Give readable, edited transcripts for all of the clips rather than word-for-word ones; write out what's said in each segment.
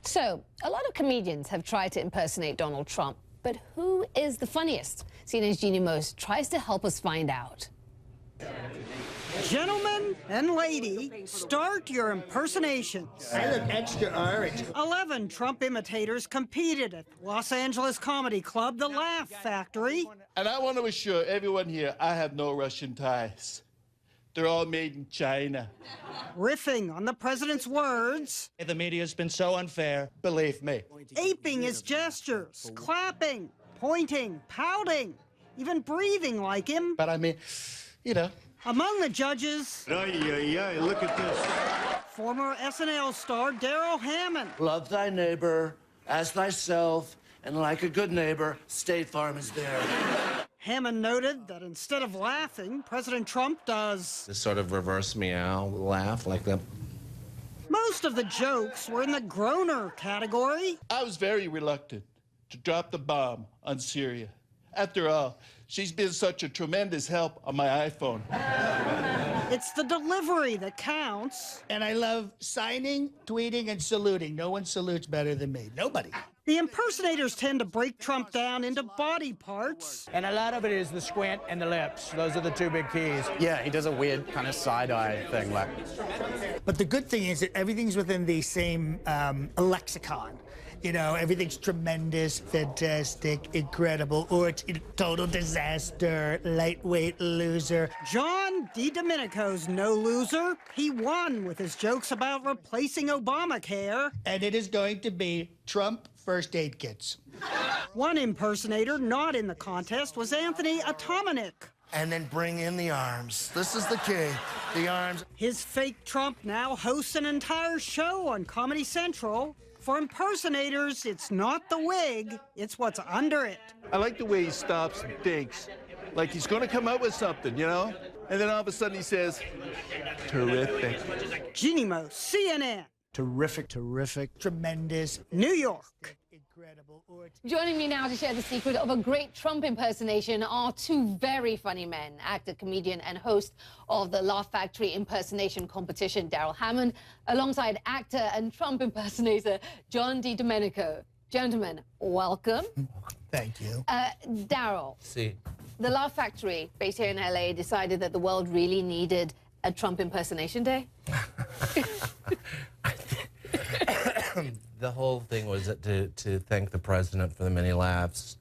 So, a lot of comedians have tried to impersonate Donald Trump, but who is the funniest? CNN's Jeannie Most tries to help us find out. Gentlemen and lady, start your impersonations. I look extra orange. 11 Trump imitators competed at Los Angeles Comedy Club, The Laugh Factory. And I want to assure everyone here, I have no Russian ties. They're all made in China. Riffing on the president's words. The media's been so unfair, believe me. Aping his gestures, clapping, pointing, pouting, even breathing like him. But I mean, you know. Among the judges, Look at this. former SNL star Darrell Hammond. Love thy neighbor as thyself, and like a good neighbor, State Farm is there. Hammond noted that instead of laughing, President Trump does This sort of reverse meow laugh, like the... Most of the jokes were in the groaner category. I was very reluctant to drop the bomb on Syria. After all, she's been such a tremendous help on my iPhone. It's the delivery that counts. And I love signing, tweeting, and saluting. No one salutes better than me. Nobody. The impersonators tend to break Trump down into body parts. And a lot of it is the squint and the lips. Those are the two big keys. Yeah, he does a weird kind of side-eye thing. Like. But the good thing is that everything's within the same lexicon. You know, everything's tremendous, fantastic, incredible, or it's a total disaster, lightweight loser. John Domenico's no loser. He won with his jokes about replacing Obamacare. And it is going to be Trump first aid kits. One impersonator not in the contest was Anthony Atominik. And then bring in the arms. This is the key, the arms. His fake Trump now hosts an entire show on Comedy Central. For impersonators, it's not the wig, it's what's under it. I like the way he stops and thinks, like he's going to come up with something, you know? And then all of a sudden he says, terrific. Jeannie Most, CNN. Terrific, terrific. Tremendous. New York. Incredible. Or it's Joining me now to share the secret of a great Trump impersonation are two very funny men, actor, comedian, and host of the Laugh Factory impersonation competition, Darrell Hammond, alongside actor and Trump impersonator John Domenico. Gentlemen, welcome. Thank you. Darrell, See. the Laugh Factory, based here in LA, decided that the world really needed a Trump impersonation day. The whole thing was to thank the president for the many laughs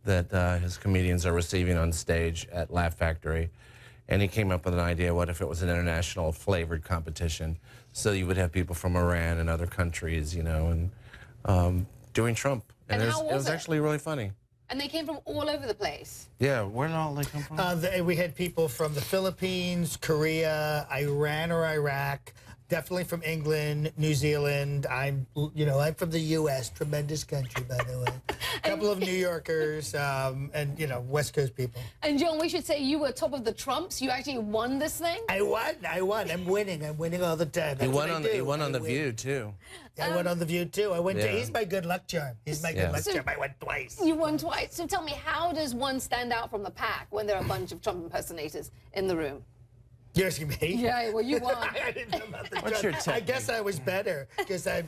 that his comedians are receiving on stage at Laugh Factory. And he came up with an idea, what if it was an international flavored competition? So you would have people from Iran and other countries, you know, and doing Trump. And it how was was it? actually really funny. And they came from all over the place. Yeah, where did all they come from? We had people from the Philippines, Korea, Iran or Iraq, definitely from England, New Zealand. I'm from the U.S., tremendous country, by the way. A couple of New Yorkers, and, you know, West Coast people. And John, we should say you were top of the Trumps. You actually won this thing. I won. I'm winning all the time. He won on The View, too. I went on The View, too. He's my good luck charm. He's my good luck charm. I won twice. You won twice. So tell me, how does one stand out from the pack when there are a bunch of Trump impersonators in the room? You're asking me? Yeah, well, you won. I didn't know about the What's Trump. your technique? I guess I was better because I'm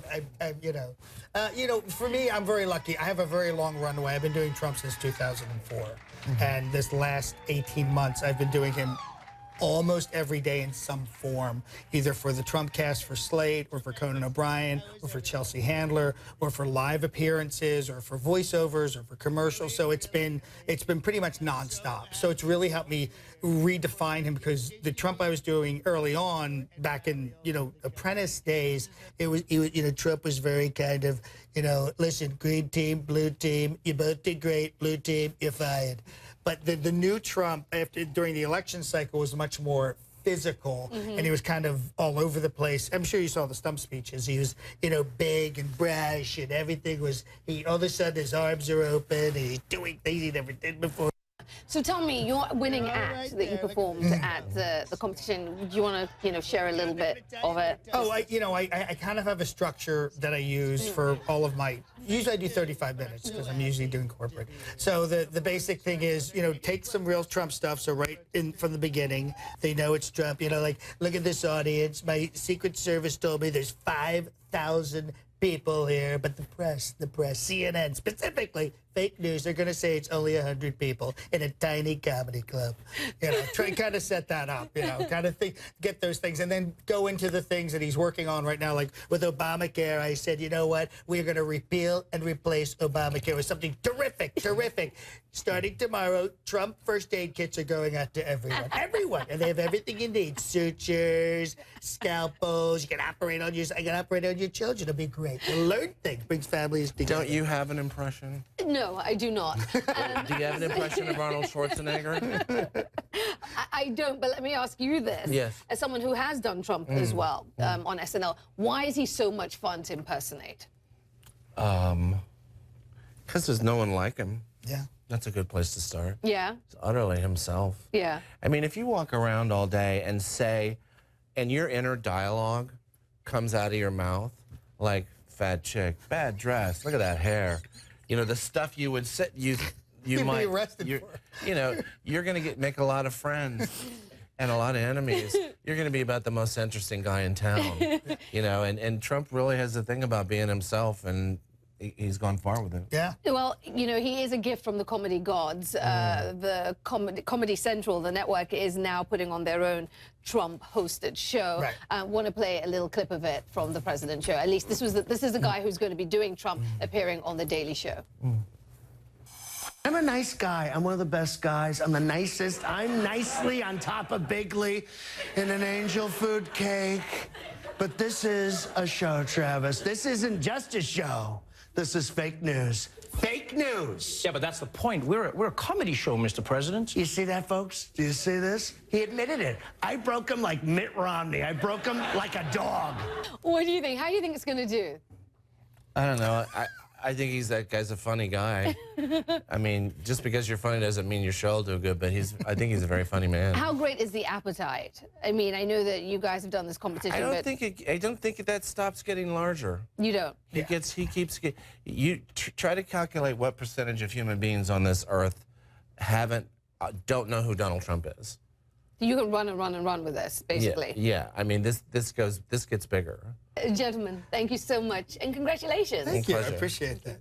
for me, I'm very lucky. I have a very long runway. I've been doing Trump since 2004. And this last 18 months, I've been doing him almost every day in some form, either for the Trump cast for Slate, or for Conan O'Brien, or for Chelsea Handler, or for live appearances, or for voiceovers, or for commercials. So it's been pretty much nonstop. So it's really helped me redefine him, because the Trump I was doing early on, back in, you know, Apprentice days, Trump was very kind of, you know, listen, green team, blue team, you both did great, blue team, you're fired. But the new Trump, during the election cycle, was much more physical, and he was kind of all over the place. I'm sure you saw the stump speeches. He was, you know, big and brash, and everything was, all of a sudden his arms are open, and he's doing things he never did before. So tell me, your winning act that you performed at the competition, do you want to, you know, share a little bit of it? Oh, I kind of have a structure that I use for all of my, usually I do 35 minutes because I'm usually doing corporate. So the basic thing is, you know, take some real Trump stuff. So right in from the beginning, they know it's Trump. You know, like, look at this audience. My Secret Service told me there's 5 100,000 people here, but the press, CNN specifically, fake news, are going to say it's only 100 people in a tiny comedy club. You know, try kind of set that up, you know, kind of get those things, and then go into the things that he's working on right now. Like with Obamacare, I said, you know what, we're going to repeal and replace Obamacare with something terrific. Starting tomorrow, Trump first aid kits are going out to everyone, and they have everything you need: sutures, scalpels. You can operate on your, I can operate on your children. It'll be great. You'll learn things, brings families together. Don't you have an impression? No, I do not. Do you have an impression of Arnold Schwarzenegger? I don't, but let me ask you this. Yes. As someone who has done Trump as well on SNL, why is he so much fun to impersonate? Because there's no one like him. Yeah. That's a good place to start. Yeah. He's utterly himself. Yeah. I mean, if you walk around all day and say, and your inner dialogue comes out of your mouth, like, fat chick, bad dress, look at that hair. You know, the stuff you would say, you might be arrested for. You know, you're going to make a lot of friends and a lot of enemies. You're going to be about the most interesting guy in town. You know, and Trump really has a thing about being himself, and he's gone far with it. Yeah. Well, you know, he is a gift from the comedy gods. The Comedy Central, the network, is now putting on their own Trump-hosted show. Right. Want to play a little clip of it from the President Show. At least this is the guy who's going to be doing Trump appearing on the Daily Show. I'm a nice guy. I'm one of the best guys. I'm the nicest. I'm nicely on top of Bigley in an angel food cake. But this is a show, Travis. This isn't just a show. This is fake news. Fake news! Yeah, but that's the point. We're a comedy show, Mr. President. You see that, folks? Do you see this? He admitted it. I broke him like Mitt Romney. I broke him like a dog. What do you think? How do you think it's going to do? I don't know. I think that guy's a funny guy. I mean, just because you're funny doesn't mean your show will do good, but I think he's a very funny man. How great is the appetite? I mean, I know that you guys have done this competition, I don't think that stops getting larger. You don't? You try to calculate what percentage of human beings on this earth don't know who Donald Trump is. You can run and run and run with this, basically. Yeah. I mean, this gets bigger. Gentlemen, thank you so much, and congratulations. Thank you. I appreciate that.